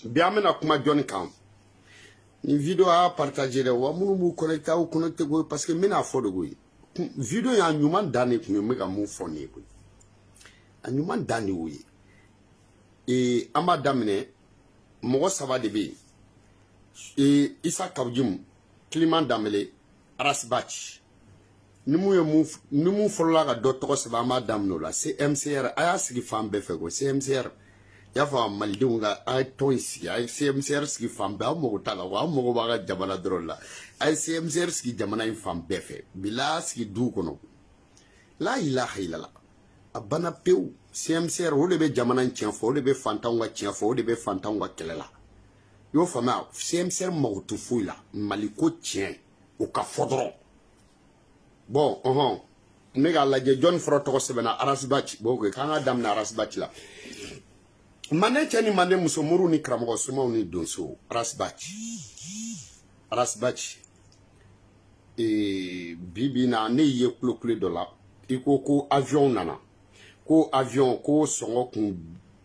bien mena kuma Johnny Camp. Une vidéo à partager de wa munu connecter ou connecter go parce que mena fo de go. Vidéo ya nyuma dane ku me ga mu fo ne go. Anyuma dane wo yi. Et amadamne mo sava de be. Et Isa Kabjim Clément Damele Arasbach. Nous folola ga docteur Sabama Damno la CMCR aya sigi fam be fego CMCR ya fa malidunga nga ay toisi ay CMCR sigi fam be mo tala wa mo ba ga jabala drolla ay CMCR sigi jamana fam be fe bila sigi du kono la ilaha illallah abana pew CMCR ho le be jamana tien fo le be fantanga tien fo le be fantanga kelela yo fama CMCR mo tu fuila maliko tien o ka fodron. Bon, nega la John Froto sebena Arasbach, boke kanga dam na Arasbach la. Mane chani mane musomuru ni kramo suma ni donso Arasbach. Arasbach. Bibi na ne ye klokle dola. Iko ko avion nana. Ko avion ko songo kun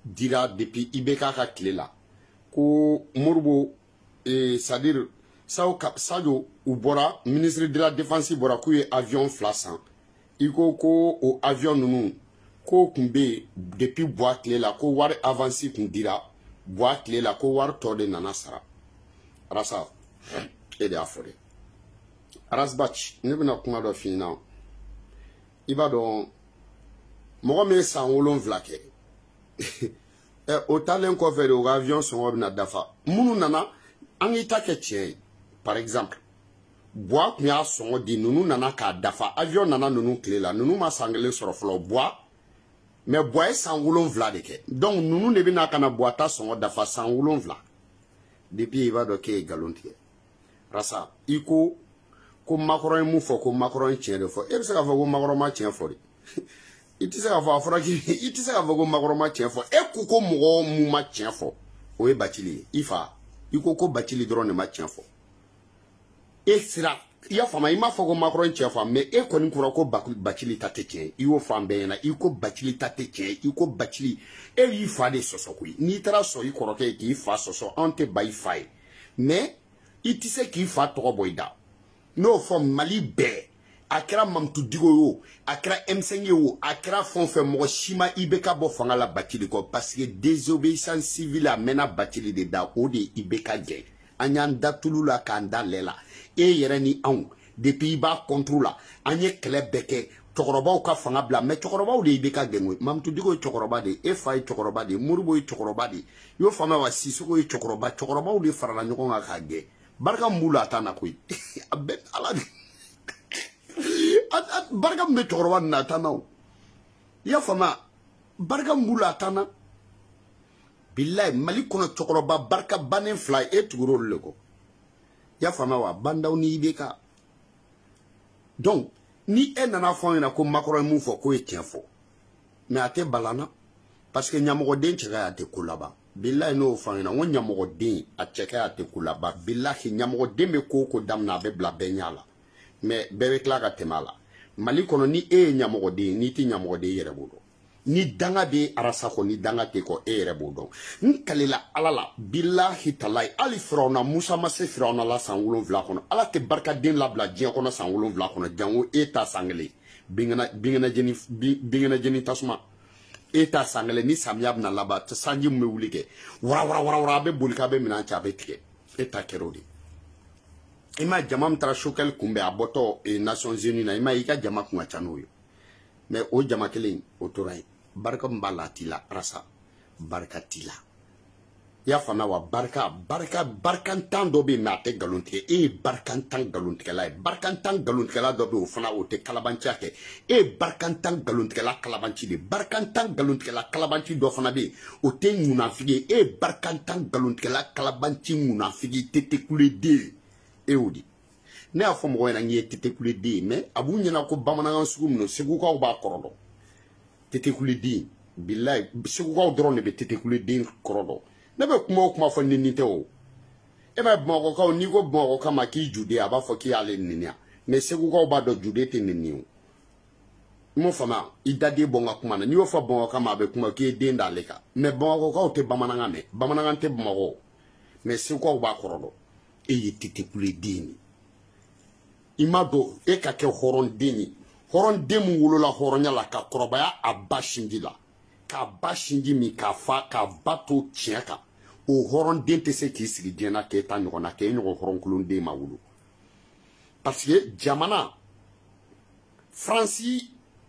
dira depuis Ibeka ka klela. Ko murbo c'est-à-dire Sadio Ubora, ministre de la Défense Bora kuye avion flassan. Iko ko o avion nunu ko kumbe depuis boîte la ko war avancé kun dira boîte la ko war torde nana sara. Rasa ede afore. Arasbach ne bena kuma do fina. Iba don mo me san wolon vlake. O talen ko fere o avion son obna dafa. Munu nana angita ke tien. Par exemple, bois mia songo di nunu nana ka dafa avion nana nunu klela nunu ma sangele soro flo bois mais bois sangulon vla de ke donc nunu ne bina kana bois ta songo dafa sangulon vla depuis il va do ke galontie rasa iko ko makoro mu fo ko makoro tien de fo e se ka fo ko makoro ma tien fo iti se ka fo afra ki iti se ka fo ko makoro ma tien fo e ku ko mo mu ma tien fo o e bachili ifa iko ko bachili drone ma tien fo. Et sera ya fama ima fogo makron chefa me e koni kura ko bachili tate chen iwo fambe na iko bachili tate chen iko bachili e yi fa de soso kui ni tra so yi koroke ki fa soso ante bai fai mais itise ki fa to boyda no from mali be akra mamtu digo yo akra M5 yo akra fon fe mo shima ibeka bo fanga la bachili ko parce que désobéissance civile amena bachili de da o de ibeka ge anyanda tulula kanda lela e yere ni an depuis ba contrôle anye kele beke chokoroba ka fanga bla mais chokoroba de ibeka genwe mamtu digo chokoroba de e fay chokoroba de murubo chokoroba de yo fama wa sisuko chokoroba de farala nyoko nga kage barka mbula tana koy abet ala barka mbe chokoroba na tana ya fama barka mbula tana billahi mali kono chokoroba barka banen fly e tuguro lego ya fama wa banda ni ibeka donc ni e nana fo ina ko makoro mu fo ko e tien fo mais ate balana parce que nyamogo den chega ate kulaba billahi no fo ina won nyamogo den a chega ate kulaba billahi nyamogo den be ko damna be bla benyala mais bebe klaka temala mali kono ni e nyamogo den ni ti nyamogo den yere bodo ni danga be arasa ko ni danga te ko ere bodo ni kalela alala billahi talai ali frona musa mase frona la sangulon vla kono ala te barka den la bla dien kono sangulon vla kono jango eta sangle bingana jeni tasma eta sangle ni samyab na laba te sanji me wulike wara be bulka be mina cha be tike eta kerodi ima jamam tra shokel kumbe aboto e Nations Unies na ima ika jama kunga chanoyo mais o jama kelen o toray barka mbalatila rasa barka tila ya fana wa barkantan do be mate galonte e barkantan galonte la barkantan galonte la do be o fana o te kalabancha ke e barkantan galonte la kalabanchi de barkantan galonte la kalabanchi do fana be o te munafigi e barkantan galonte la kalabanchi munafigi tete kule de e odi ne a fo mo wena ngi tete kule de mais abu nyina ko bamana sugum no segu ko ba korodo tete kule de billahi segu ko drone be tete kule de korodo ne be kuma fo nini te o e ba mo ko ni ko mo ko kama ki jude aba fo ki ale ninia mais segu ko ba do jude te nini o mo fama idade bonga kuma na ni o fo bonga kama be kuma ki de ndaleka mais bonga ko te bamana ngame bamana ngante mo mais c'est quoi ou ba korodo e yitite kule dini imado e ka ke horon dini horon demu wolola horonya la ka korobaya abashindi la ka bashindi mi ka fa ka bato tiaka o horon dente se ki sigi diena ke ta nyona ke nyo horon kulun de ma wulu parce que jamana France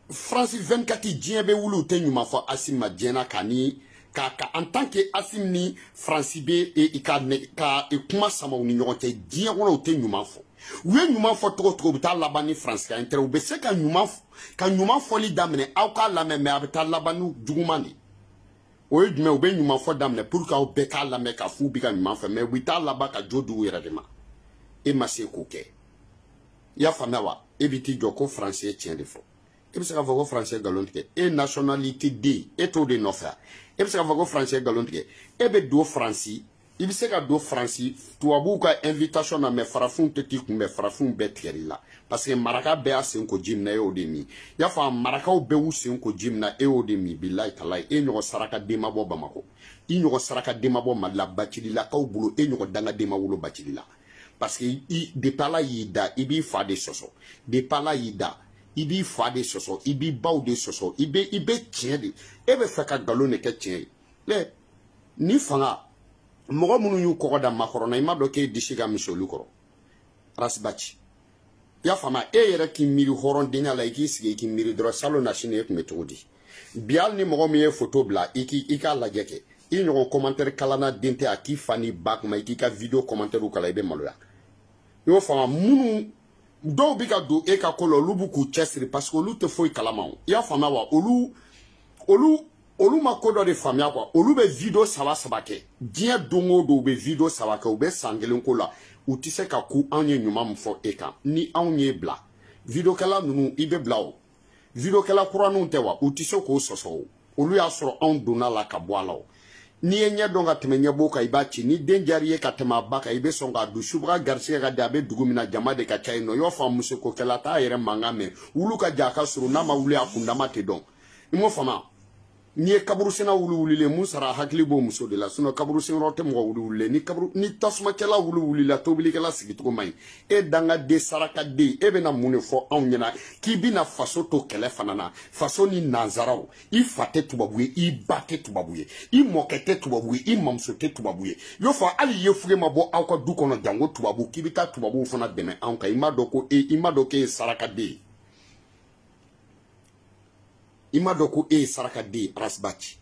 24 dien be wulu te nyuma fo asima diena kani ka en tant que asim ni France be e ka e kuma sama ni nyote dien wona te nyuma fo we nyuma fo to bita labani France ka inter be se ka nyuma fo li damne aw ka la me abita labanu jugumani o yedme o be nyuma fo damne pour ka o be ka la me ka fu bi ka nyuma fo me bita laba ka jodu yere de ma e ma se ko ke ya famawa e biti joko français tien de fo e be se ka fo français galonte e nationalité D e to de nofa e be se ka fo français galonte e be do français il be se ka do français tuabu ka invitation na me farafun te ti ku me farafun be tieri la parce que maraka be asen ko jimna e o de mi ya fa maraka o be wusen ko jimna e o de mi billahi talai e nyogo saraka de mabo bamako i nyogo saraka de mabo mala bachili la ka o bulo e nyogo danga de mawulo bachili la parce que i de pala yida ibi fa de soso de pala yida ibi fa de soso ibi baw de soso ibe tiede e be fa ka galone ke tiede le ni fanga mogo munu yu kogo da makorona ima do ke dishiga misolu koro rasbachi ya fama e yere ki miri horon dinya la iki sige ki miri dro salo na shine ek metodi bial ni mogo mi e photo bla iki la jeke i nyogo commentaire kalana dinte aki fani back ma iki ka video commentaire ukala ibe maloya yo fama munu do bi ka do e ka kolo lubu ku chesri parce que lu te foi kalama ya fama wa olu ma kodo de famia kwa olu be video sawa ke dia dongo do be video sawa ke be sangelen ko la utise ka ku anye nyuma mfo eka ni anye bla video kala nunu ibe bla o video kala kuranu tewa utise ko soso olu ya soro on dona la ka boala o ni enye donga temenye boka ibachi ni denjari ka tema baka ibe songa du subra garcia ga dabe dugumina jama de ka chaino yo fa musoko kala ta yere mangame ulu ka jaka suru na ma ulu akunda mate don imo fama ni kaburu sina wuli le musara hakli bo muso de la suno kaburu sin rote mo wuli ni kaburu ni tasma kala wuli la tobili kala sigito mai e danga de saraka de e be na mune fo awnyana ki bi na faso to kele fanana faso ni nanzarao I fate tubabuye I bate tubabuye I mokete tubabuye I mamsote tubabuye yo fa ali ye fuge mabo awko du kono jango tubabu ki bi ka tubabu fona deme anka imadoko imadoke saraka de imadoko saraka de rasbachi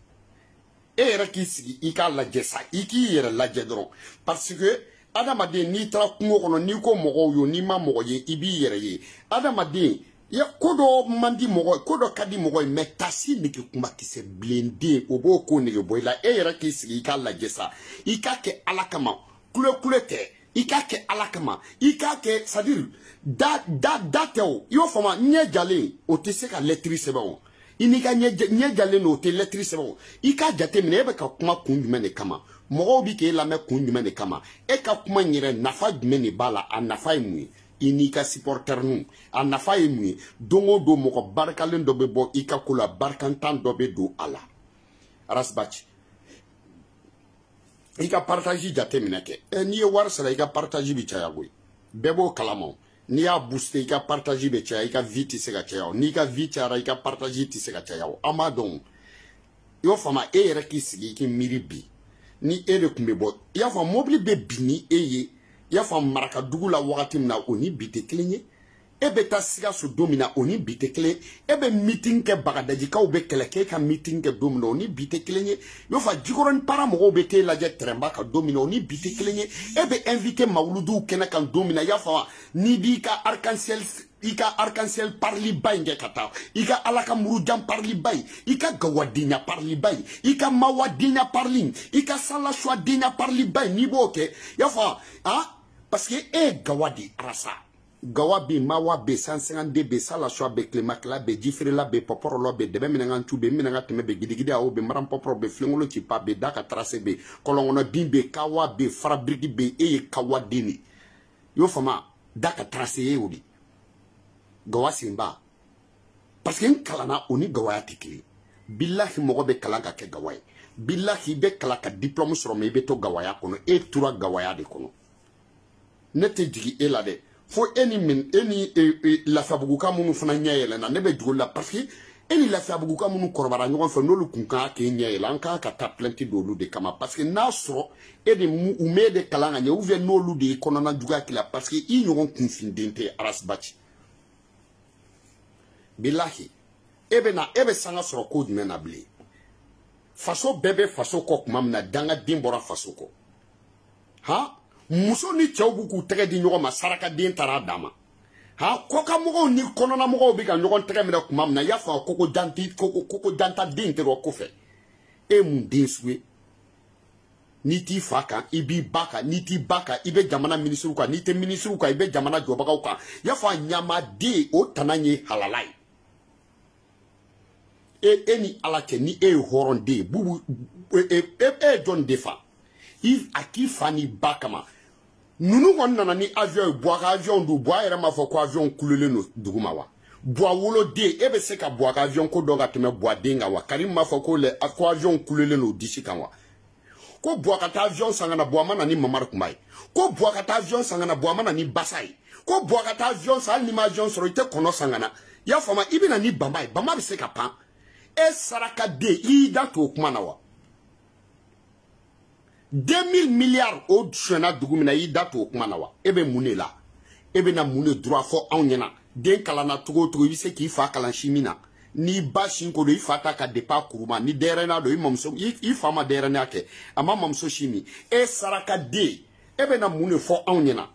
era ki sigi ika laje sa iki yere laje dron parce que adamade ni tra kungo kono ni ko mogo yo ni ma mogo ye ibi yere ye adamade ya kodo mandi mogo kodo kadi mogo metasi niki kuma kise blende obo ko nige boyla era ki sigi ika laje sa ika ke alakama kule te ika ke alakama ika ke c'est-à-dire da teo yo fama nye jale o te se ka lettre c'est bon inika nye jale no te lettre c'est bon ika jate mine ebe ka kuma kun jumene kama mogo bi ke la me kun jumene kama e ka kuma nyere nafa jumene bala a nafa imui inika supporter nu a nafa imui dongo do mogo barkalen do be bo ika kula barkantan do be do ala rasbachi ika partage jate mine ke ni war sala ika partage bi chaya goy bebo kalamo ni ya booster ika partage be chaya ika vite se ga chaya ni ka vite ara ika partage ti se ga chaya amadon yo fama yere ki sigi ki miribi ni ere kumebo ya fa mobile be bini eye ya fa maraka dugula wakati na oni bite klenye ebe ta siga so domina oni bite kle ebe meeting ke bagadaji ka ube keleke ka meeting ke domina oni bite klenye yo fa jikoron para mo be te la je tremba ka domina oni bite klenye ebe invité mawludu kena kan domina ya fa ni bi ka arc-en-ciel ika arc-en-ciel parli bay nge kata ika alaka murujam parli bay ika gawadinya parli bay ika mawadinya parli ika sala shwa dinya parli bay ni boke ya fa parce que gawadi rasa gawabi mawabe 150 be sala shwa be klemakla be jifrela be poporo lo be debe minanga tube minanga teme be gidigidi awo be maram poporo be flengolo ci pa be daka tracé be kolongono bimbe kawa be fabriki be kawadini yo fama daka tracé odi gawa simba parce que kalana oni gawa tikli billahi mo be kalanga ke gawai billahi be kala ka diplôme sɔrɔ mais i be to gawaya kɔnɔ e tura gawaya de kɔnɔ ne tɛ jigi e la dɛ fo e ni lafiyabuguka minnu fana ɲɛ yɛlɛnna ne bɛ jugu la parce que e ni lafiyabuguka minnu kɔrɔbara ɲɔgɔn fɛ n'olu kun kan k'e ɲɛ yɛlɛ an kan ka taa plainte d'olu de kama parce que n'a sɔrɔ e de u m'e de kalan ka ɲɛ ou bien n'olu de ye kɔnɔna juguya k'i la parce que i ɲɔgɔn kunfinden tɛ arasibaci bilahi e bɛ sanga sɔrɔ ko jumɛn na bilen faso bɛɛ bɛ faso kɔ tuma min na dangaden bɔra faso kɔ han muso ni cɛw b'u k'u tɛgɛ di ɲɔgɔn ma sarakaden taara d'a ma han kɔkamɔgɔw ni kɔnɔnamɔgɔw bɛ ka ɲɔgɔn tɛgɛ minɛ tuma min na i y'a fɔ koko janta den tɛ dɔ kɔfɛ e mun den sugu ye n'i t'i fa kan i b'i ba kan n'i t'i ba kan i bɛ jamana minisiriw kan n'i tɛ minisiriw kan i bɛ jamana jɔbagaw kan i y'a fɔ a ɲamaden o tana ye halala ye e ni ala cɛ ni e ye hɔrɔnden ye bubu e ye jɔn de fa a k'i fa ni ba kama nunu kɔni nana ni avion ye buwa ka avion du buwa yɛrɛ m'a fɔ ko avion kulelen don dugu ma wa buwa woloden e bɛ se ka buwa ka avion ko dɔn ka tɛmɛ buwa den kan wa Karim m'a fɔ ko avion kulelen don disi kan wa ko buwa ka taa avion san ka na buwa ma na ni Mamari Kunba ye ko buwa ka taa avion san ka na buwa ma na ni Basa ye ko buwa ka taa avion san hali ni ma avion sɔrɔ i tɛ kɔnɔ san ka na i y'a faamu i bɛ na ni Bama ye Bama bɛ se ka pan e sarakaden i y'i da to o kuma na wa 2000 milliards o sɔnna dugu min na i da to o kuma na wa e bɛ mun de la e bɛ na mun de droit fɔ anw ɲɛna den kalanna cogo o cogo i bɛ se k'i fa kalan si min na n'i ba sin ko don i fa ta ka départ kuruma ni dɛrɛnna don i mamuso i fa ma dɛrɛnna kɛ a ma mamuso si min e sarakaden e bɛ na mun de fɔ anw ɲɛna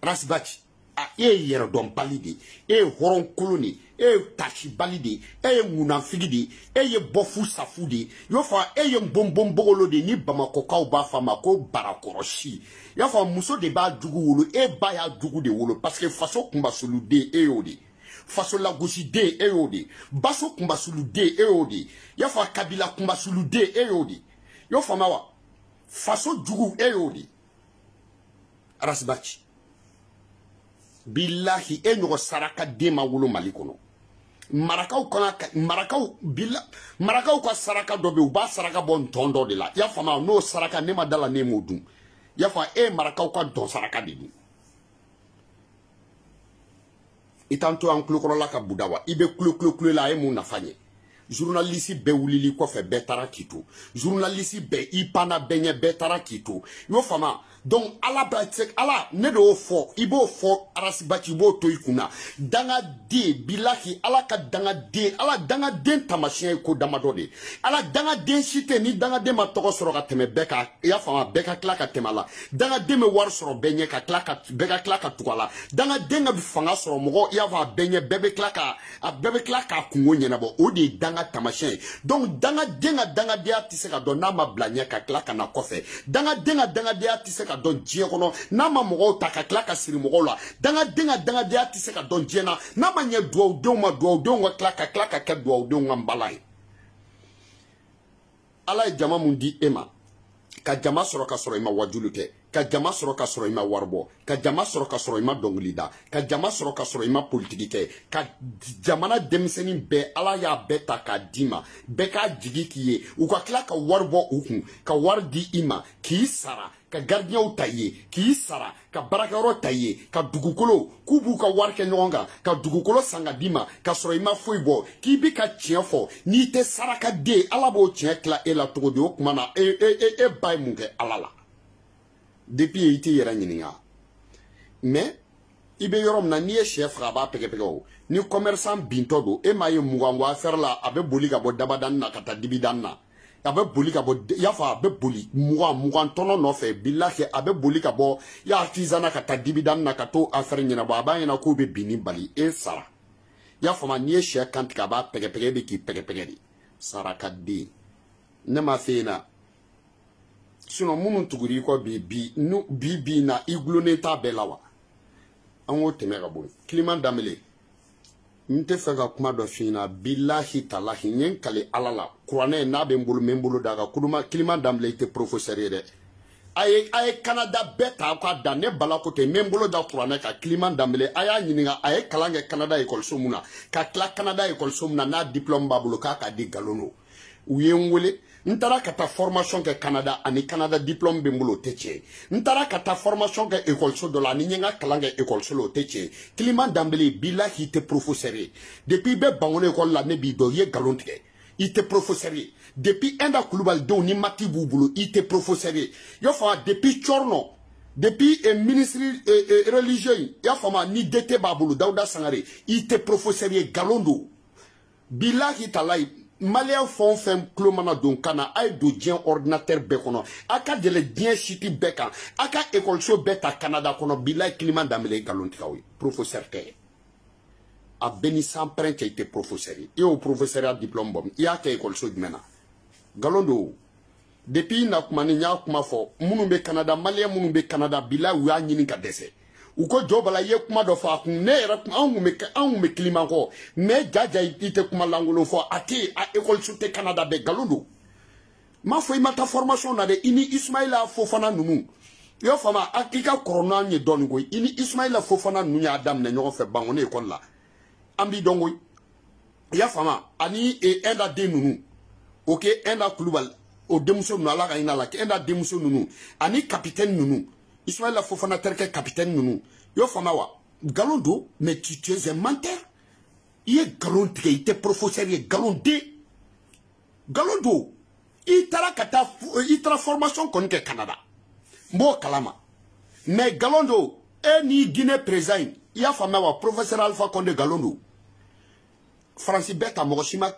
Rasibaci e ye yɛrɛdɔnbali de e ye hɔrɔnkolon de e ye tasibali de e ye ŋunafigi de e ye bɔfu safu de y'o fɔ e ye bonbonbogolo de ni Bamakokaw b'a fɔ ma ko barakɔrɔsi y'a fɔ muso de b'a jugu wolo e ba y'a jugu de wolo parce que faso kunbasoluden e y'o de faso lagosiden e y'o de baso kunbasoluden e y'o de y'a fɔ kabila kunbasoluden e y'o de y'o faamuya wa faso jugu e y'o de Rasibaci billahi e ɲɔgɔn saraka den ma wolo Mali kɔnɔ marakaw ka saraka dɔ bɛ u b'a saraka bɔ ntɔn dɔ de la i y'a faamuya n'o saraka ne ma da la ne m'o dun i y'a fɔ e marakaw ka dɔn saraka de dun i t'an to an kulokɔrɔla ka buda wa i bɛ kulo la a ye mun nafa ɲɛ journaliste bɛɛ wulili kɔfɛ bɛɛ taara k'i to journaliste bɛɛ i panna bɛɛ ɲɛ bɛɛ taara k'i to i y'o faamuya donc ala ne de y'o fɔ i b'o fɔ Rasibaci i b'o to i kunna dangaden bilahi ala ka dangaden ala dangaden tamasiyɛn ye ko damadɔ de ala dangaden si tɛ ni dangaden ma tɔgɔ sɔrɔ ka tɛmɛ bɛɛ kan i y'a faamuya bɛɛ ka tila ka tɛmɛ a la dangaden bɛ wari sɔrɔ bɛɛ ɲɛ ka tila ka bɛɛ ka tila ka tugu a la dangaden ka fanga sɔrɔ mɔgɔ i y'a fɔ a bɛɛ ɲɛ bɛɛ bɛ tila k'a kungo ɲɛnabɔ o de ye danga tamasiyɛn ye donc dangaden ka dangadenya tɛ se ka dɔn n'a ma bila ɲɛ ka tila ka na kɔfɛ dangaden ka dangadenya tɛ se ka dɔn diɲɛ kɔnɔ n'a ma mɔgɔw ta ka tila ka siri mɔgɔw la dangaden ka dangadenya tɛ se ka dɔn diɲɛ na n'a ma ɲɛ duwawudenw ma duwawudenw ka tila ka kɛ duwawudenw ka nbalan ye ala ye jama mun di e ma ka jama sɔrɔ ka sɔrɔ i ma wajulu kɛ ka jama sɔrɔ ka sɔrɔ i ma wari bɔ ka jama sɔrɔ ka sɔrɔ i ma dɔnkili da ka jama sɔrɔ ka sɔrɔ i ma politiki kɛ ka jamana denmisɛnnin bɛɛ ala y'a bɛɛ ta k'a d'i ma bɛɛ k'a jigi k'i ye u ka tila ka wari bɔ u kun ka wari di i ma k'i sara ka gardien ta ye k'i sara ka barakɛyɔrɔ ta ye ka dugukolo k'u b'u ka wari kɛ ɲɔgɔn kan ka dugukolo san ka d'i ma ka sɔrɔ i ma foyi bɔ k'i bi ka tiɲɛ fɔ n'i tɛ sarakaden ala b'o tiɲɛ tila e la cogo di o tuma na e ba ye mun kɛ ala la depuis i t'i yɛrɛ ɲininka mais i bɛ yɔrɔ min na n'i ye sɛ faga a b'a pɛgɛpɛgɛ o ni commerçant bintɔ don e m'a ye mugan ko affaire la a bɛ boli ka bɔ dabadani na ka taa dibidani na a bɛ boli ka bɔ i y'a fɔ a bɛ boli mugan tɔnɔ nɔfɛ bilahi a bɛ boli ka bɔ i y'a artisanat ka taa dibidani na ka t'o affaire ɲɛnabɔ a b'a ɲɛna k'o bɛ bin ni bali e sara i y'a faamu n'i ye sɛ kan tigɛ a b'a pɛgɛpɛgɛ e bɛ k'i pɛgɛpɛgɛ de sarakaden ne m'a f'e ɲɛna sinon minnu tugura i kɔ bi na i gulonnen t'a bɛɛ la wa an k'o tɛmɛ ka bɔ yen Kiliman Danbele n tɛ fɛ ka kuma dɔ f'i ɲɛna bilahi talahi n ye n kale ala la kuranɛ n'a bɛ n bolo n bɛ n bolo d'a kan Kiliman Danbele i tɛ professeur ye dɛ a ye Canada bɛɛ ta k'a da ne bala ko tɛ n bɛ n bolo da kuranɛ kan Kiliman Danbele a y'a ɲininka a ye kalan kɛ Canada ekɔliso mun na ka tila Canada ekɔliso mun na n'a diplôme b'a bolo k'a ka di nkalon don u ye n wele n taara ka taa formation kɛ Canada ani Canada diplôme bɛ n bolo o tɛ tiɲɛ n taara ka taa formation kɛ école dɔ la ani n ye n ka kalan kɛ école la o tɛ tiɲɛ Kiliman Dembélé billahi i tɛ professeur ye depuis i bɛ Bangono école la ne b'i dɔn i ye nkalon tigɛ i tɛ professeur ye depuis Enda Kulibali denw ni mati b'u bolo i tɛ professeur ye i y'a faamu depuis Corno depuis ministre religieux i y'a faamu ni DT b'a bolo Dawuda Sangare i tɛ professeur ye nkalon don billahi talayi Malien font femme clomana don kana ay do dien ordinateur be kono aka de le dien city beka aka école so beta Canada kono bilay Kiliman Dembélé galon tikawi professeur té a beni sans print été professeur et au professeur a diplôme bom ya ka école so dmena galon do depuis na kuma ni nya kuma fo munu be Canada Malien munu be Canada bilay wa nyini ka dese ou ko jobala ye kuma do fa kun ne ra an me Kiliman ko me jaja ite kuma langulo fo ati a école sute Canada be galondo ma fo imata formation na de ini Ismaïla Fofana nunu yo fama akika corona ni don go ini Ismaïla Fofana nunu ya adam na nyo fe Bangono école la ambi dongo ya fama ani enda de nunu OK enda Kulibali o demuso nunu ala ka ina la enda demuso nunu ani capitaine nunu Ismaïla Fofana terke capitaine nunu yo fama wa galondo mais tu es un menteur il est galon il était professeur il est galondo il tara kata il transformation kon ke Canada mbo kalama mais galondo ni Guinée présent il a fama wa professeur Alpha Condé galondo Francis Beta Mogoshima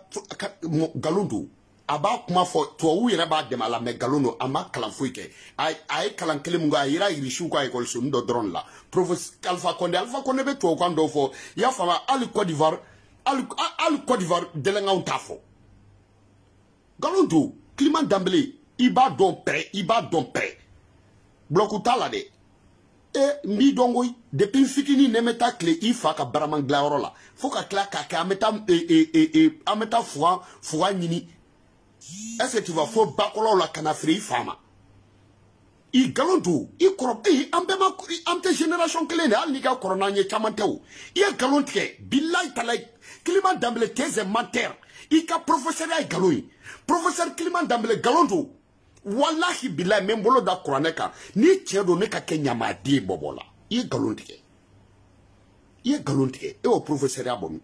galondo aba kuma fo to wu yere ba de mala me galono ama kalan fuike ay kalan kele mungo ayira irishu ko école so ndo drone la professeur Alpha Condé be to ko ndo fo ya fama al Côte d'Ivoire delenga on tafo galondo Kiliman Dembélé iba don prêt bloku tala de mi dongo depuis fikini ne meta clé ifa ka baraman glaoro la fo ka kla ka ameta foi nini. Est-ce que tu vas faire bakolo la canafri fama? I galontou, i korop, amte génération clé ne al niga corona nye chamanteu. I galonté, billahi talay, Kiliman Dembélé teze menteur. I ka professeur ay galoi. Professeur Kiliman Dembélé galontou. Wallahi billahi membolo da koraneka ni tiedo ne ka kenya madi bobola. I galonté. E o professeur abomi.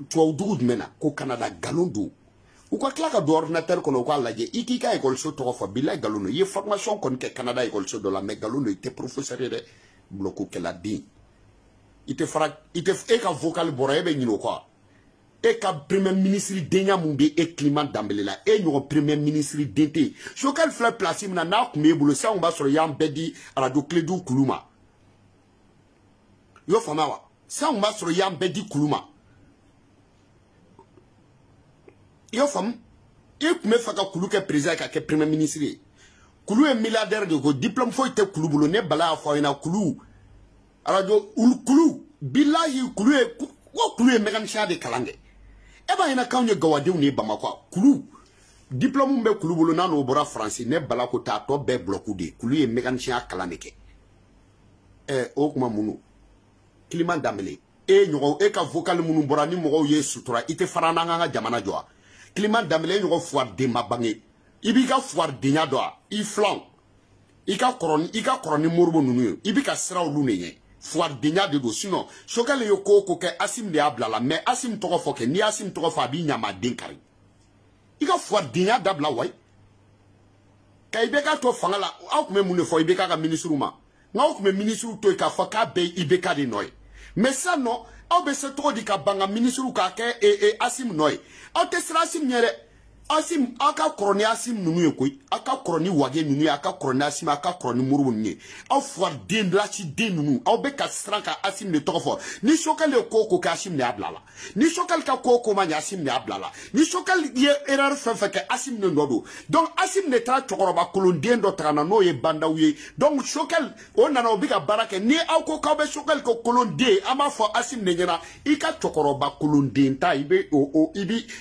Tu as doud mena ko Canada galondou. Ou quoi que la ordinateur qu'on a lajé, ikika école so to fa billahi galono, ye formation kon ke Canada école so de la mais galono était professeur de bloco que la di. Ite ka vocal borebe nyino quoi. E ka premier ministre denya mumbe e Kiliman Dembélé la e nyo premier ministre dente. So quel fleur placé na na ku me bulu sa on ba so yam bedi radio Clédou Kuluma. Yo fama wa, sa on ba so yam bedi Kuluma. Yo fam e kume faka kulu ke président ka ke premier ministre kulu e milliardaire de go diplôme fo te kulu bulo ne bala fo ina kulu radio kulu billahi kulu e mécanicien de kalange e ba ina kawnya gawade ni Bamako kulu diplôme mbe kulu bulo na no bora français ne bala ko ta to be bloku de kulu e mécanicien kalaneke o kuma munu Kiliman Dembélé nyogo e ka vocal munu bora ni mo ye sutura ite farana nga jamana joa Kiliman Dembélé nyogo foire de mabange ibika foire de nya doa I flan ika koroni morbo nunu ibika sra oluneye foire de nya de do sinon sokale yo ko ke asim de ablala mais asim to fo ke ni asim to fa bi nya ma denkari ika foire de nya dabla way kay beka to fangala akume mune fo ibeka ka ministre ma ngakume ministre to ka fa ka be ibeka de noy mais ça non aw be se to di ka banga ministre ka ke asim noy aw te sra asim nyere asim aka koroni asim nunu ekoi aka koroni wage nunu aka koroni asim aka koroni muru nunu aw foire den lachi den nunu aw be ka sra ka asim ne to fo ni sokale koko ka asim ne ablala ni sokale ka koko ma nya asim ne ablala ni sokale ye erreur fe ke asim ne nodo donc asim ne tra chokoroba kolon den do trana no ye banda wiye donc sokale on na obi ka barake ni aw ko ka be sokale ko kolon de ama fo asim ne nyana ika chokoroba kolon den ta ibe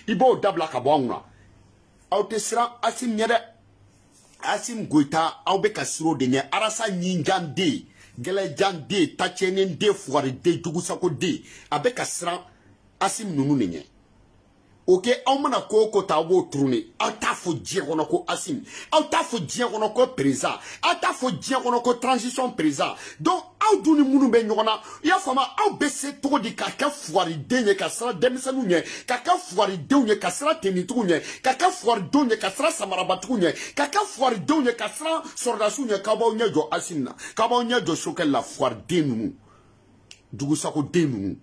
ibo dabla ka bonna aw te sira asim nyede asim goita aw be ka siro de nye arasa nyinjan de gele jan de tachenen de foire de dugusako de abe ka sira asim nunu ne nye ok aw mana ko ko ta bo tourner aw ta fo diɲɛ kɔnɔ ko Asim aw ta fo diɲɛ kɔnɔ ko président aw ta fo diɲɛ kɔnɔ ko transition président donc aw dun ni minnu bɛ ɲɔgɔn na i y'a faamu aw bɛ se cogo di ka kɛ fugariden ye ka siran denmisɛnninw ɲɛ ka kɛ fugaridenw ye ka siran tenitigiw ɲɛ ka kɛ fugaridenw ye ka siran samarabatigiw ɲɛ ka kɛ fugaridenw ye ka siran sɔrɔdasiw ɲɛ k'aw b'aw ɲɛ jɔ Asim na k'aw b'aw ɲɛ jɔ Sokɛli la fugariden ninnu dugusagoden ninnu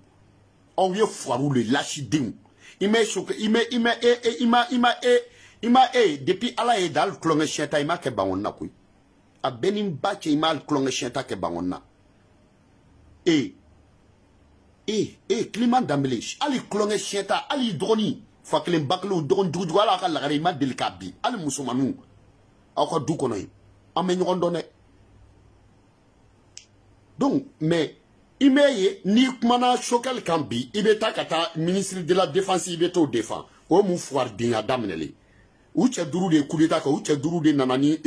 aw ye fugariw le lasidenw ima depuis ala ye dal klonge sheta ima ke bangonna koy a benin bache ima klonge sheta ke bangonna Clément Dembélé ali klonge sheta ali droni faklen baklo dron dugu ala ka lagare ima delikabi ali musumanu aka du kono ame nyon donné donc mais Imeye ni kumana Sokɛli kan bi ibeta kata ministre de la défense ibeto défend o mu foire dinya damneli u cɛ duru de coup d'état ka u cɛ duru de nanani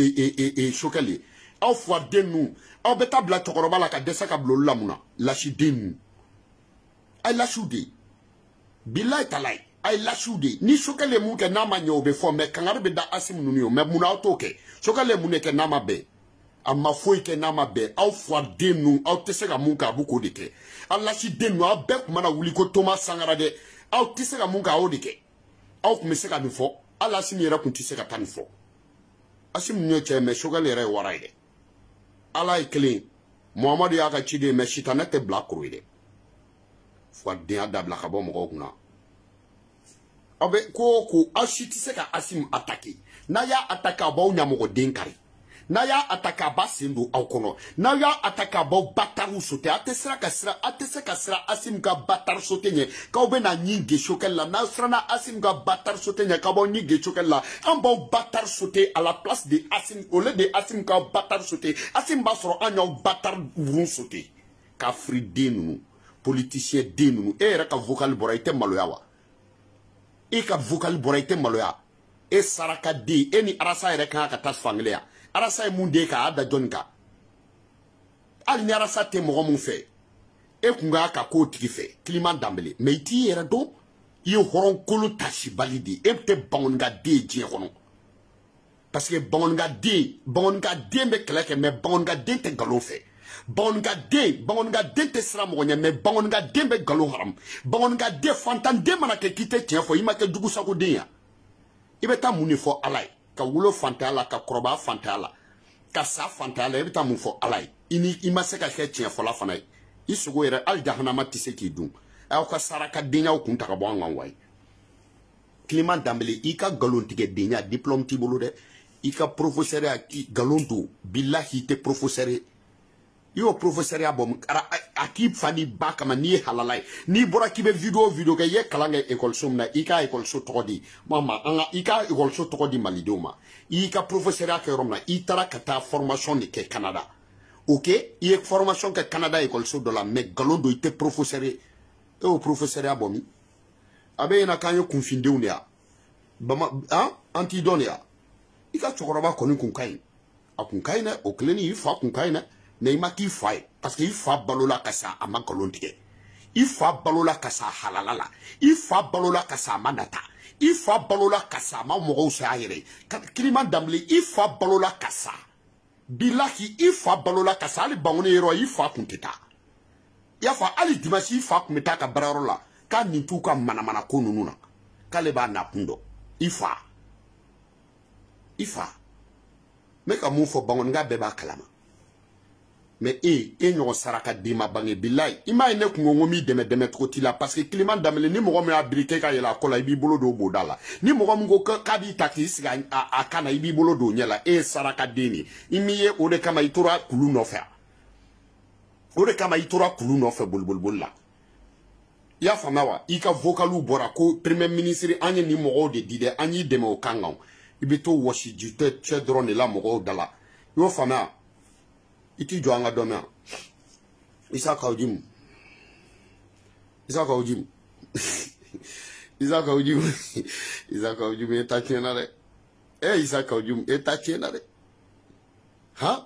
Sokɛli aw foire den nu aw beta bla cɛkɔrɔba la ka dɛsɛ ka bilo lamuna lasi den nu ay lasiw de billahi talai ay lasiw de ni Sokɛli mu kɛ n'a ma ɲɛ o bɛ fɔ mais kangari bɛ da Asim nunu yo mais mun aw t'o kɛ Sokɛli mun kɛ n'a ma bɛn a ma foyi kɛ n'a ma bɛn aw fugariden nu aw tɛ se ka mun kɛ a b'u k'o de kɛ aw lasiden nu aw bɛɛ tun mana wuli ko Thomas Sankara dɛ aw tɛ se ka mun kɛ a y'o de kɛ aw tun bɛ se ka nin fɔ hali Asim yɛrɛ tun tɛ se ka taa nin fɔ Asim ninnu ye cɛ mais Sokɛli yɛrɛ ye wara ye dɛ ala ye kelen Muhamadu y'a ka ciden mais sitanɛ tɛ bila koro ye dɛ fugaridenya dabila ka bɔ mɔgɔw kunna aw bɛ ko o ko aw si tɛ se ka Asim attaquer n'a y'a attaquer a b'aw ɲɛmɔgɔden kari n'a y'a attaquer a b'a sen don aw kɔnɔ n'a y'a attaquer a b'aw batariw sauter a tɛ se ka siran Asim ka batari sauter ɲɛ k'aw bɛ na ɲi ge Sokɛli la n'a siranna Asim ka batari sauter ɲɛ k'aw b'aw ɲi ge Sokɛli la an b'aw batari sauter à la place de Asim au lieu de Asim ka batari sauter Asim b'a sɔrɔ an y'aw batari wurun sauter k'a firi den ninnu politicien den ninnu e yɛrɛ ka vocal bɔra i tɛ maloya wa e ka vocal bɔra i tɛ maloya e saraka den e ni Arasa yɛrɛ kan ka taa fankelen ya Arasa ye mun de ka da jɔnni kan hali ni Arasa tɛ mɔgɔ mun fɛ e kun ka ka k'o tigi fɛ Clément Dembélé mais i t'i yɛrɛ dɔn i ye hɔrɔnkolo tasibali de e tɛ bamanangaden ye diɲɛ kɔnɔ parce que bamanangaden bɛ kɛlɛ kɛ mais bamanangaden tɛ nkalon fɛ bamanangaden tɛ siran mɔgɔ ɲɛ mais bamanangaden bɛ nkalon haram bamanangaden fantanden mana kɛ k'i tɛ tiɲɛ fɔ i ma kɛ jugusagoden ya i bɛ taa mun de fɔ Ala ye ka wolo fantanya la ka kɔrɔbaya fantanya la ka sa fantanya la i bɛ taa mun fɔ Ala ye i ma se ka kɛ tiɲɛ fɔla fana ye i sogo yɛrɛ hali jahanama tɛ se k'i dun aw ka sarakadenyaw kun ta ka bɔ an kan wayi Clément Dembélé i ka nkalontigɛdenya diplôme t'i bolo dɛ i ka professeur ya nkalon don billahi i tɛ professeur ye i y'o professeur ya bɔ a k'i fa ni ba kama n'i ye halala ye n'i bɔra k'i bɛ video kɛ i ye kalan kɛ école min na i ka école tɔgɔ di i ka école tɔgɔ di malidenw ma i y'i ka professeur ya kɛ yɔrɔ min na i taara ka taa formation de kɛ Canada ok i ye formation kɛ Canada école dɔ la mais nkalon don i tɛ professeur ye e y'o professeur ya bɔ min a bɛ ɲɛna k'an ye kunfindenw de ya an t'i dɔn de ya i ka cɛkɔrɔba kɔni kun ka ɲi a kun ka ɲi dɛ o kelen ni i fa kun ka ɲi dɛ mais i ma k'i fa ye parce que i fa balola ka sa a ma nkalon tigɛ i fa balola ka sa halala la i fa balola ka sa a ma nata i fa balola ka sa a ma mɔgɔw sa a yɛrɛ ye Clément Dembélé i fa balola ka sa bilahi i fa balola ka sa hali bangoni yɔrɔ i fa kun tɛ taa i y'a fɔ hali dimanche i fa kun bɛ taa ka baarayɔrɔ la k'a nin t'u ka manamana ko ninnu na k'ale b'a nakun dɔn i fa n bɛ ka mun fɔ bankɔnika bɛɛ b'a kalama mais e ɲɔgɔn saraka den ma bange billahi i m'a ye ne kun ko n b'i dɛmɛ cogo t'i la parce que Clément Dembélé ni mɔgɔ min y'a birike ka yɛlɛ a kɔ la i b'i bolo don o boda la ni mɔgɔ min ko k'a b'i ta k'i sigi a kan na i b'i bolo don o ɲɛ la e ye saraka den de i m'i ye o de kama i tora kulu nɔfɛ boliboliboli la i y'a faamuya wa i ka vocaliw bɔra ko premier ministre an ye nin mɔgɔw de di dɛ an y'i dɛmɛ o kan kan i bɛ to wɔsi ju cɛ dɔrɔn de la mɔgɔw da la i y'o faamuya i t'i jɔ an ka dɔn yan Isa Kawujimu e ta tiɲɛ na dɛ Isa Kawujimu e ta tiɲɛ na dɛ han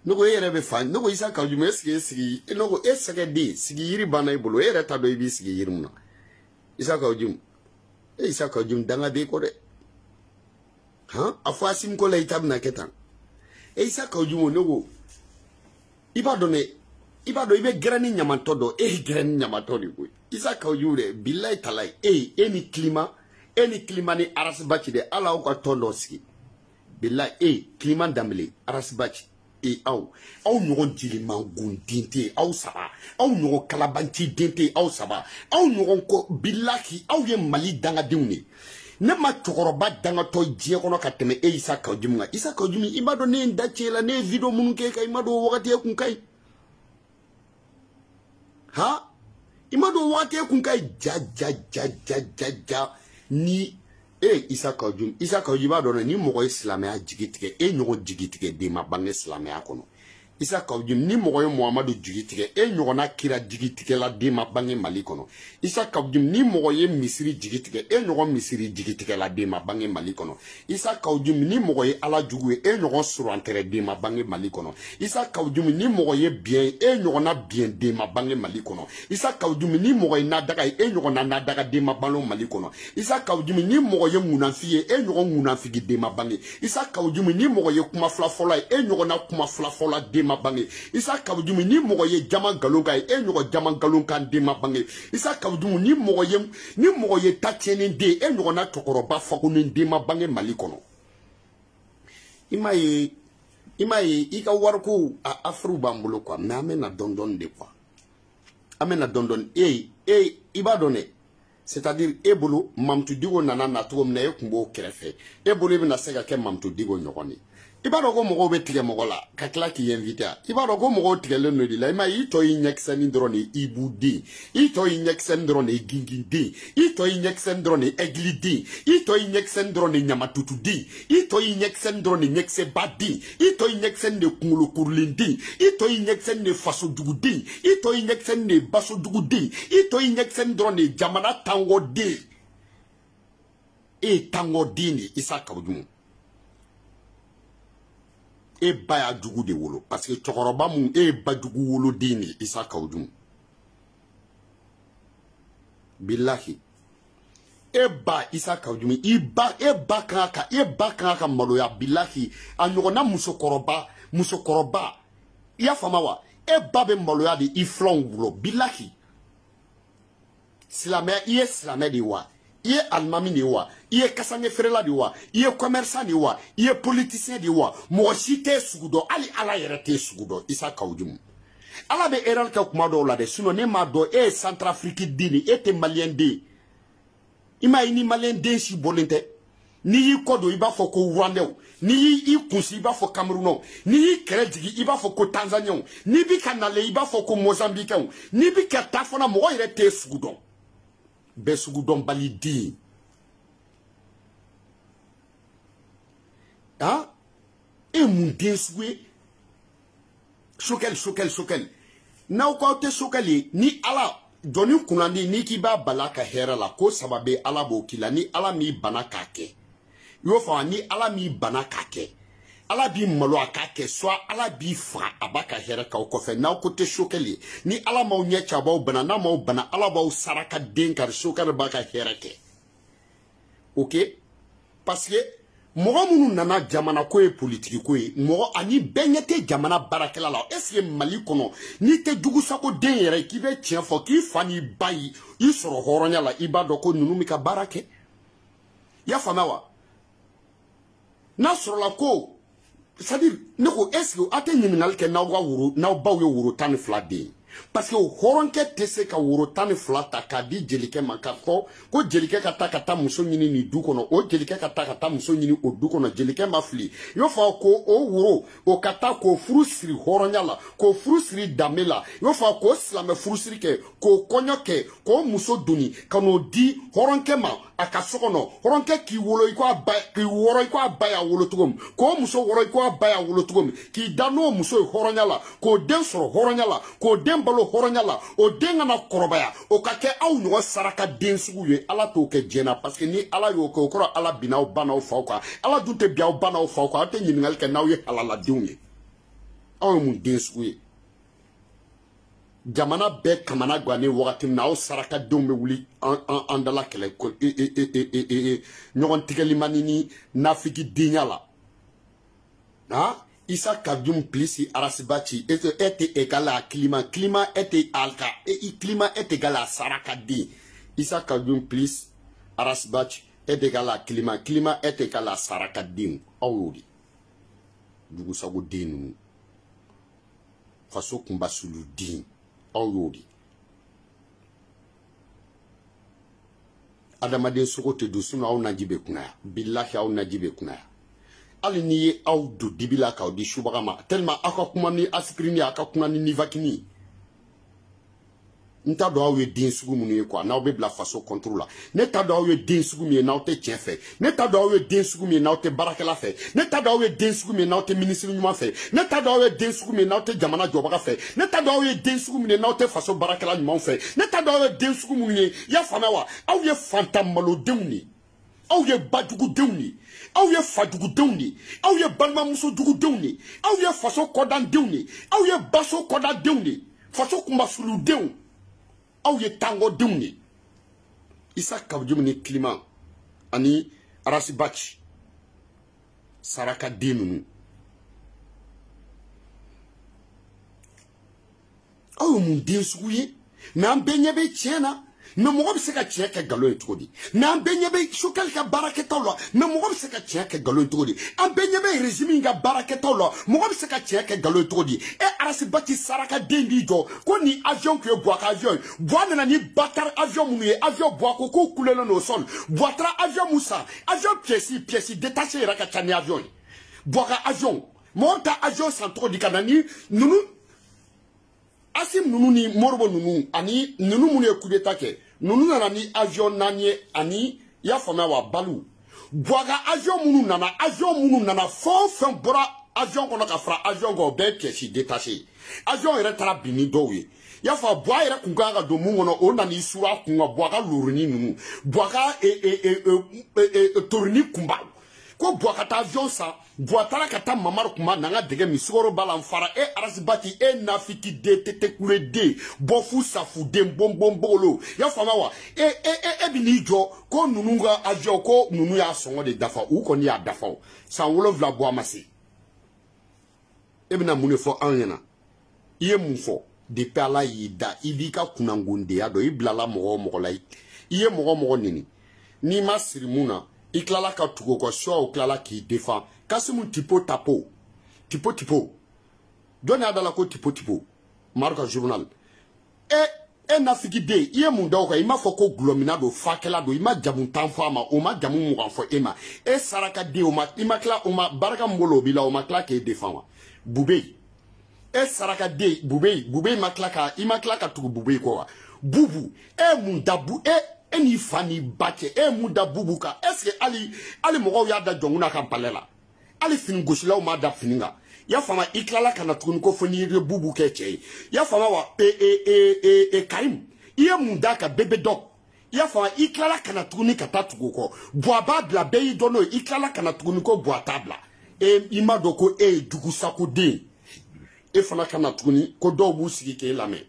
ne ko e yɛrɛ bɛ fa ne ko Isa Kawujimu esike ne ko e sɛgɛ den sigi yiri banna i bolo e yɛrɛ t'a dɔn i b'i sigi yiri mun na Isa Kawujimu e isa ka jum danga be ko de ha afasim ko lay tabna ketan e isa ka jum no ibado ibe grani nyamanto do e grani nyamanto ni ko isa ka jure billahi talai eni climat ni arasbachi de ala ko tondo ski billahi climat damle arasbachi aw ñogon jili mangun dinte aw saba aw ñogon kalabanti dinte aw saba aw ñogon ko billahi aw ye mali danga diwni ne ma cokoroba danga to je kono ka teme isa ka jumunga isa ka jumi imado ne ndachela ne video mun ke kay imado wakati kun kay ha imado wakati kun kay ja ni isa ka juma do ni mo islamia jigitike ñogo jigitike de ma bange islamia kono isa ka jum ni mo muhammadu jigitike ñogona kira jigitike la de ma bange mali kono isa ka jum ni mo misiri jigitike ñogo misiri jigitike la de ma bange mali kono isa ka jum ni mo ala jugu ñogo surantere de ma bange mali kono isa ka jum ni mo bien ñogona bien de ma bange mali kono isa ka jum ni mo na daga ñogona na daga de ma bango mali kono isa ka jum ni mo munafiye ñogo munafigi de ma bange isa ka jum ni mo kuma flafola ñogona kuma flafola de ma bange isa ka jum ni mo jama galonga ñogo jama galonga de ma bange isa ka jum ni mo tatieni de ñogona tokoroba fakuni de ma bange mali kono imaye ika warko a afru bambulo quoi mais amena dondon de quoi amena dondon ibadone c'est-à-dire ebolo mamtu digo nana na to mna e kumbo krefe ebolo ibna sega ke mamtu digo nyogoni ibaro go mogo be tige mogo la ka kla ki invite ibaro go mogo tige le no di la ma ito inyeksen drone ibudi ito inyeksen drone gingindi ito inyeksen drone eglidi ito inyeksen drone nyamatutudi ito inyeksen drone nyekse badi ito inyeksen de kumulo kurlindi ito inyeksen de faso dugudi ito inyeksen de baso dugudi ito inyeksen drone jamana tango di tango dini isaka udumu baya jugu de wolo parce que chokoroba mun ba jugu wolo dini isa kaudum billahi ba isa kaudum ba kaka maloya billahi anyogona musokoroba ya famawa ba be maloya de iflon wolo billahi silame silame de wa iye almami ni wa iye kasange ferela di wa iye commerçant di wa iye politicien di wa mo cité sugudo ali ala yerete sugudo isa kawjum ala be erreur ka kuma do la de sinon ne ma do Centrafrique dini te malien de ima ini malien de si bolente ni yi kodo iba fo ko Rwanda ni yi kunsi iba fo Cameroun ni yi kerejigi iba fo ko Tanzania ni bi kanale iba fo ko Mozambique ni bi ka tafona mo yerete sugudo besugudon balidi ah mun denswe shokel na ko te shokali ni ala doni kunandi ni ki ba balaka hera la ko sababe ala bo kila ni ala mi banaka ke yo fa ni ala mi banaka ke ala bi malo akake so ala bi fa abaka hera ka ko fe na ko te shokali ni ala ma onye chaba bana na ma bana ala ba saraka denkar shokar baka hera ke ok parce que mogo munu nana jamana ko e politique ko e mogo ani benyete jamana barakela la est-ce que mali kono ni te dugu sako den yere ki be tien fo ki fani bayi i soro horonya la ibado ko nunu mi ka barake ya famawa na soro la ko c'est-à-dire ne ko est-ce que ate nyinal ke na wa wuro na ba we wuro tan flade parce que horonke tese ka wuro tan flata ka di jelike maka ko jelike ka ta muso nyini ni du kono o jelike ka ta muso nyini o du kono jelike mafli yo fa ko o wuro o kata ko frusri horonya la ko frusri damela yo fa ko slame frusri ke ko konyo ke ko muso duni kano di horonke ma akasokono horonke ki wolo iko abaya wolo tugom ko muso woro iko abaya wolo tugom ki dano muso horonya la ko den soro horonya la ko den balo horonya la o den na korobaya o ka ke aw no saraka den sugu ye ala to ke jena parce que ni ala yo ko koro ala binaw banaw fawka ala dunte biaw banaw fawka ate nyingal ke naw ye ala la diunye aw mun den sugu ye jamana bɛɛ kamana gannen wagati min na aw sarakadenw bɛ wuli an dala kɛlɛ ɲɔgɔn tigɛlimani ni nafiki denya la ah Issa Kadum plus Arasibachi est égal à climat est alka et climat est égal à Sarakadi. Issa Kadum plus Arasibachi est égal à climat est égal à Sarakadi. Aouri dugu sago den faso kumba sulu din aouri adamaden sogo te do sunu aw najibe kunaya billahi aw najibe kunaya ali ni ye aw do dibila ka di shubaga ma tellement aka kuma ni askrini aka kuma ni nivakini nta do aw ye den sugu munu ye quoi n'aw be bla faso contrôle la ne ta do aw ye den sugu mi n'aw te tiɲɛ fɛ ne ta do aw ye den sugu mi n'aw te barakɛla fɛ ne ta do aw ye den sugu mi n'aw te ministre ɲuman fɛ ne ta do aw ye den sugu mi n'aw te jamana jɔbaga fɛ ne ta do aw ye den sugu mi n'aw te faso barakɛla ɲuman fɛ ne ta do aw ye den sugu munu ye ya faamuya wa aw ye fantan malodenw ni aw ye bajugudenw ni aw ye fajugudenw ni aw ye balimamuso jugudenw ni aw ye faso kɔdandenw ni aw ye baso kɔdadenw ni faso kunbasuludenw aw ye tango denw Issa Kadum ni climat ani Arasibachi saraka denunu aw mun den sugu ye mais an bɛɛ ɲɛ bɛ tiɲɛ na mais mɔgɔ bɛ se ka tiɲɛ kɛ nkalon ye cogo di mais an bɛɛ ɲɛ bɛ Choguel ka baarakɛtaw la mais mɔgɔ bɛ se ka tiɲɛ kɛ nkalon ye cogo di an bɛɛ ɲɛ bɛ régime in ka baarakɛtaw la mɔgɔ bɛ se ka tiɲɛ kɛ nkalon ye cogo di Arasibachi saraka den b'i jɔ ko ni avion tun ye Buwa ka avion ye Buwa nana ni Batar avion minnu ye avion Buwa ko k'u kulelen no sol Buwa taara avion mun san avion pièce détaché yɛrɛ ka ca ni avion ye Buwa ka avion mɔgɔ ta avion san cogo di ka na ni nunu Asim nunu ni Moribo nunu ani nunu minnu ye coup d'état kɛ nunu nana ni avion naani ye ani i y'a faamuya wa balu Buwa ka avion minnu nana fɛn o fɛn bɔra avion kɔnɔ ka fara avion kan o bɛɛ ye pièce détaché avion yɛrɛ taara bin ni dɔw ye i y'a fɔ Buwa yɛrɛ kun kan ka don mun kɔnɔ o nana i sura kun kan Buwa ka lorini ninnu Buwa ka torini kunba ko Buwa ka taa avion san Buwa taara ka taa Mamari kunba n'an ka dɛgɛ min sukaro b'a la n fara Arasibachi nafiki den tete kule den bɔfu safu den bɔnbɔnbɔgolo i y'a faamuya wa e bi n'i jɔ ko ninnu ka avion ko ninnu y'a sɔngɔ de dafa u kɔni y'a dafa o san 7 Buwa ma se e bɛna mun de fɔ anw ɲɛna i ye mun fɔ depuis Ala y'i da i b'i ka kunnangondenya dɔn i bilala mɔgɔ o mɔgɔ la i ye mɔgɔ o mɔgɔ nini n'i ma siri mun na i tilala ka tugu o kɔ soit o tilala k'i défend Kasimu tipo dɔnni y'a da la ko tipo Maru ka journal e nafiki den i ye mun da o kan i m'a fɔ ko gulɔmina don fakɛla don i ma jamu 10 fɔ a ma o ma jamu 20 fɔ e ma e saraka den i ma tila o ma baraka min bolo o b'i la o ma tila k'e défend wa Bube e saraka den Bube ma tila ka tugu Bube kɔ wa Bubu e mun da e ni fa ni ba cɛ e mun da Bubu kan est-ce que ali mɔgɔw y'a da jɔnkun na ka palais la ali fini gosilaw m'a da fini kan i y'a faamuya i tilala ka na tuguni ko fɔ n'i ye Bubu kɛ cɛ ye i y'a faamuya wa Karim i ye mun da ka bébé dog i y'a faamuya i tilala ka na tuguni ka taa tugu kɔ Buwa b'a bila bɛɛ y'i dɔn n'o ye i tilala ka na tuguni ko Buwa t'a bila i ma dɔn ko e ye jugusako den e fana ka na tuguni ko dɔw b'u sigi k'e lamɛn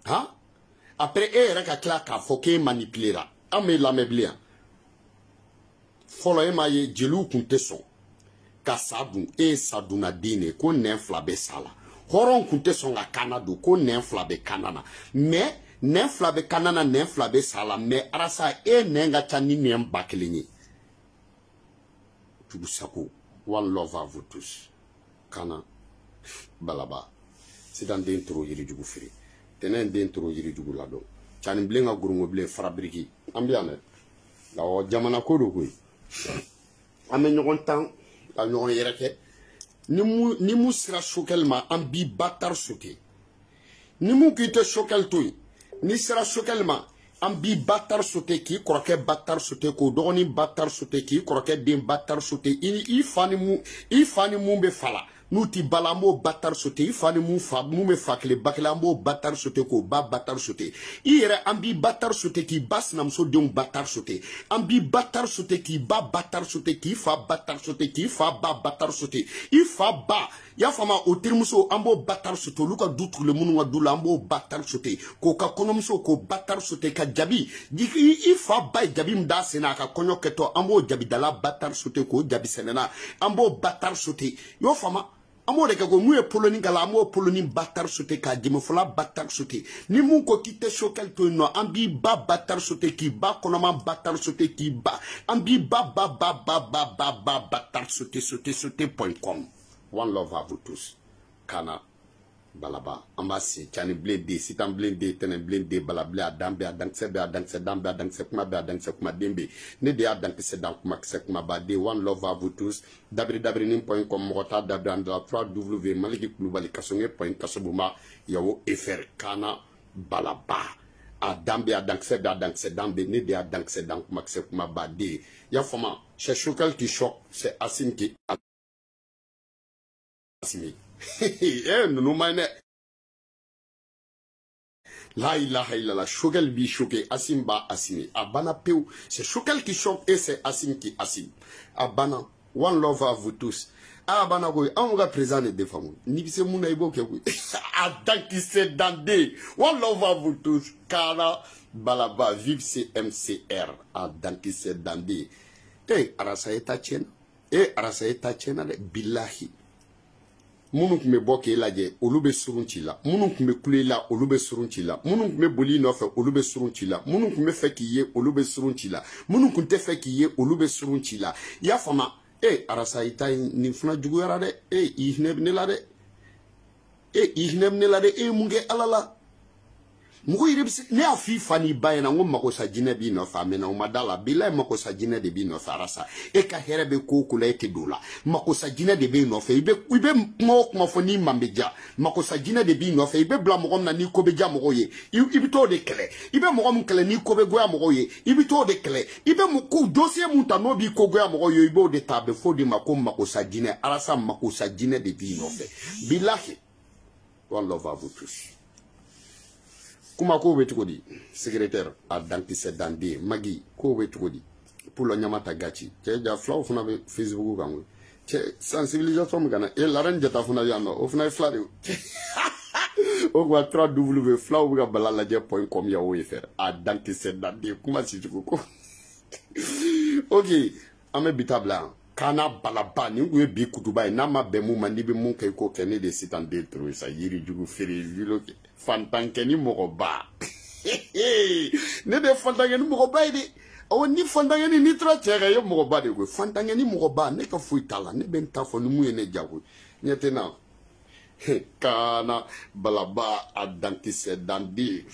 han après e yɛrɛ ka tila k'a fɔ k'e manipulera an m'e lamɛn bilen yan fɔlɔ e m'a ye jeliw kun tɛ sɔn ka sa dun e ye sa dunna den de ko nɛn 2 bɛ sa la hɔrɔnw kun tɛ sɔn ka kana don ko nɛn 2 bɛ kana na mais nɛn 2 bɛ kana na nɛn 2 bɛ sa la mais Arasa e nɛn ka ca ni nɛn 1000 ye Jugusako one love à vous tous kana balaba sidan den toro yiri jugu firi tenen den toro yiri jugu la do chani bilen ga gurungo bilen farabiriki ambiane la o jamana ko do koy ame ɲɔgɔn tan ka ɲɔgɔn yɛrɛ kɛ ni mu sira Choguel ma an bi Batar sauter ni mu k'i tɛ Choguel to yen ni sira Choguel ma an bi Batar sauter k'i kɔrɔkɛ Batar sauter k'o dɔgɔnin Batar sauter k'i kɔrɔkɛ den Batar sauter i fa ni mun bɛ fala n'u ti bala an b'o batar sauté i fa ni mun bɛ fa kelen ba kelen an b'o batar sauté k'o ba batar sauté i yɛrɛ an b'i batar sauté k'i ba sinamuso denw batar sauté an b'i batar sauté k'i ba batar sauté k'i fa batar sauté k'i fa ba batar sauté i fa ba y'a fama o terimuso an b'o batar sauté olu ka du tugulen minnu ka du la an b'o batar sauté k'o ka kɔɲɔmuso k'o batar sauté ka jabi i fa ba ye jabi min d'a sen na a ka kɔɲɔ kɛtɔ an b'o jabidala batar sauté k'o jabi sɛnɛna an b'o batar sauté y'o fama an b'o de kɛ ko mun ye poloni kala an b'o poloni batar sauté k'a jɛmɛfɔla batar sauté ni mun ko k'i tɛ sokɛli to yen nɔ an b'i ba batar sauté k'i ba kɔnɔma batar sauté k'i ba an b'i ba batar sauté.com. One love à vous tous. Kana balaba amba si chani blende sitan blende tene blende balable adambe adankse be adankse dambe adankse kuma dembe ne de adankse dan kuma kse kuma ba de one love à vous tous www.com mota www maliki kulubali kasonge.kasobuma yawo efer kana balaba adambe adankse dambe ne de adankse dan kuma kse kuma ba de ya fama c'est Chocal qui choque c'est Assim qui Assimi. Non, la ilaha illallah, Chocal bi choqué, Assim ba Assimi. Abana peu, c'est Chocal qui choque et c'est Assim qui Assim. Abana, one love à vous tous. Abana goy, on va présenter des femmes. Ni se mouna ibo ke goy. Adan qui se dandé. One love à vous tous. Kara balaba, vive CMCR. Adan qui se dandé. Arasa eta chena. Arasa eta chena de billahi. Munu kume boke laje olube surunci la munu kume kule la olube surunci la munu kume boli nɔfɛ olube surunci la munu kume fɛ k'i ye olube surunci la munu kun tɛ fɛ k'i ye olube surunci la y'a fama arasa ita nin fana juguyara dɛ i hinɛ ne la dɛ i hinɛ ne la dɛ mun kɛ ala la mɔgɔ yɛrɛ bɛ se ne y'a f'i fa n'i ba ɲɛna n ko makosa jinɛ b'i nɔfɛ a mɛnna o ma da la bilahi makosa jinɛ de b'i nɔfɛ arasa ka hɛrɛ bɛ ko o ko la e tɛ don o la makosa jinɛ de b'i nɔfɛ i bɛ kuma o kuma fɔ n'i man bɛ ja makosa jinɛ de b'i nɔfɛ i bɛ bila mɔgɔ min na n'i ko bɛ ja mɔgɔw ye i bɛ t'o de kɛlɛ i bɛ mɔgɔ min kɛlɛ n'i ko bɛ goya mɔgɔw ye i bɛ t'o de kɛlɛ i bɛ ko dossier mun ta n'o b'i ko goya mɔgɔw ye i b'o de ta a bɛ fɔ o de ma ko makosa jinɛ arasa makosa jinɛ de b'i nɔfɛ bilahi one love à vous tous. Kuma ko be tugodi secrétaire a dankise dande magi ko be tugodi pour le nyamata gachi ja flaw funa be Facebook kan we sensibilisation mi kana la ran jata funa ya no o funa flade o ko 3w flaw ga balalaje.com ya o efer a dankise dande kuma si tugo ko OK ame bitabla kana balaba ni we bi kutuba na ma be mu mandi be mun kay ko kene de sitan de tro sa yiri jugu feri viloke fantankeni mogoba ne de fantankeni mogoba de o ni fantankeni ni tra chere yo mogoba de go fantankeni mogoba ne ka fuitala ne ben ta fo ni mu ene jago nyete na kana balaba adantise dandi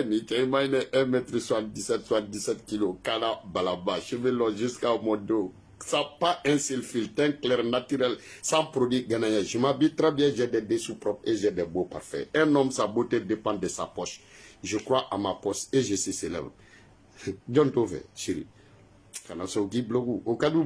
ni te maine 1m77 kg kana balaba cheveux longs jusqu'à mon dos. Ça pas un seul fil, teint clair, naturel, sans produit gagnant. Je m'habille très bien, j'ai des dessous propres et j'ai des beaux parfaits. Un homme, sa beauté dépend de sa poche. Je crois à ma poche et je sais ses lèvres. John Tove, chérie. Quand on s'occupe, au cas où,